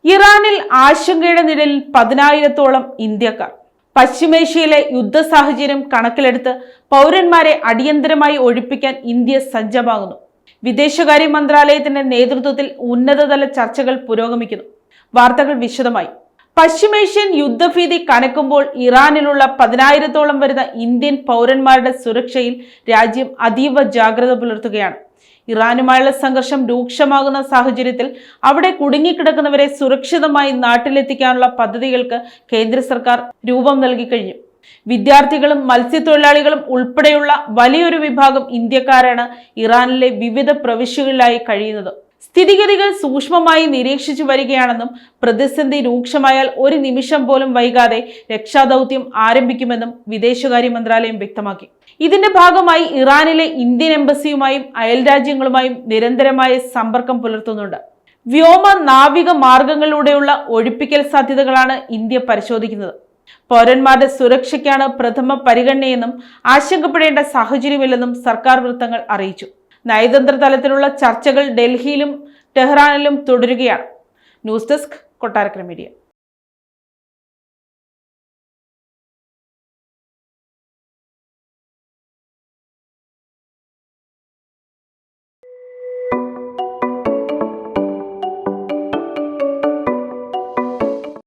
ഇറാനിൽ ആശങ്കയുടെ നിഴലിൽ 10,000-ഓളം ഇന്ത്യക്കാർ. പശ്ചിമേഷ്യയിലെ യുദ്ധ സാഹചര്യം കണക്കിലെടുത്ത് പൗരന്മാരെ അടിയന്തരമായി ഒഴിപ്പിക്കാൻ ഇന്ത്യ സജ്ജമാകുന്നു. വിദേശകാര്യ മന്ത്രാലയത്തിന്റെ നേതൃത്വത്തിൽ ഉന്നതതല ചർച്ചകൾ പുരോഗമിക്കുന്നു. വാർത്തകൾ വിശദമായി. പശ്ചിമേഷ്യൻ യുദ്ധഭീതി കനക്കുമ്പോൾ ഇറാനിലുള്ള 10,000-ഓളം വരുന്ന ഇന്ത്യൻ പൗരന്മാരുടെ സുരക്ഷയിൽ രാജ്യം അതീവ ജാഗ്രത പുലർത്തുകയാണ്. ഇറാനുമായുള്ള സംഘർഷം രൂക്ഷമാകുന്ന സാഹചര്യത്തിൽ അവിടെ കുടുങ്ങിക്കിടക്കുന്നവരെ സുരക്ഷിതമായി നാട്ടിലെത്തിക്കാനുള്ള പദ്ധതികൾക്ക് കേന്ദ്ര സർക്കാർ രൂപം നൽകി കഴിഞ്ഞു. വിദ്യാർത്ഥികളും മത്സ്യത്തൊഴിലാളികളും ഉൾപ്പെടെയുള്ള വലിയൊരു വിഭാഗം ഇന്ത്യക്കാരാണ് ഇറാനിലെ വിവിധ പ്രവിശ്യകളിലായി കഴിയുന്നത്. സ്ഥിതിഗതികൾ സൂക്ഷ്മമായി നിരീക്ഷിച്ചു വരികയാണെന്നും പ്രതിസന്ധി രൂക്ഷമായാൽ ഒരു നിമിഷം പോലും വൈകാതെ രക്ഷാദൗത്യം ആരംഭിക്കുമെന്നും വിദേശകാര്യ മന്ത്രാലയം വ്യക്തമാക്കി. ഇതിന്റെ ഭാഗമായി ഇറാനിലെ ഇന്ത്യൻ എംബസിയുമായും അയൽരാജ്യങ്ങളുമായും നിരന്തരമായ സമ്പർക്കം പുലർത്തുന്നുണ്ട്. വ്യോമ നാവിക മാർഗങ്ങളിലൂടെയുള്ള ഒഴിപ്പിക്കൽ സാധ്യതകളാണ് ഇന്ത്യ പരിശോധിക്കുന്നത്. പൗരന്മാരുടെ സുരക്ഷയ്ക്കാണ് പ്രഥമ പരിഗണനയെന്നും ആശങ്കപ്പെടേണ്ട സാഹചര്യമില്ലെന്നും സർക്കാർ വൃത്തങ്ങൾ അറിയിച്ചു. നയതന്ത്ര തലത്തിലുള്ള ചർച്ചകൾ ഡൽഹിയിലും ടെഹ്റാനിലും തുടരുകയാണ്. News desk, Kottarakkara media.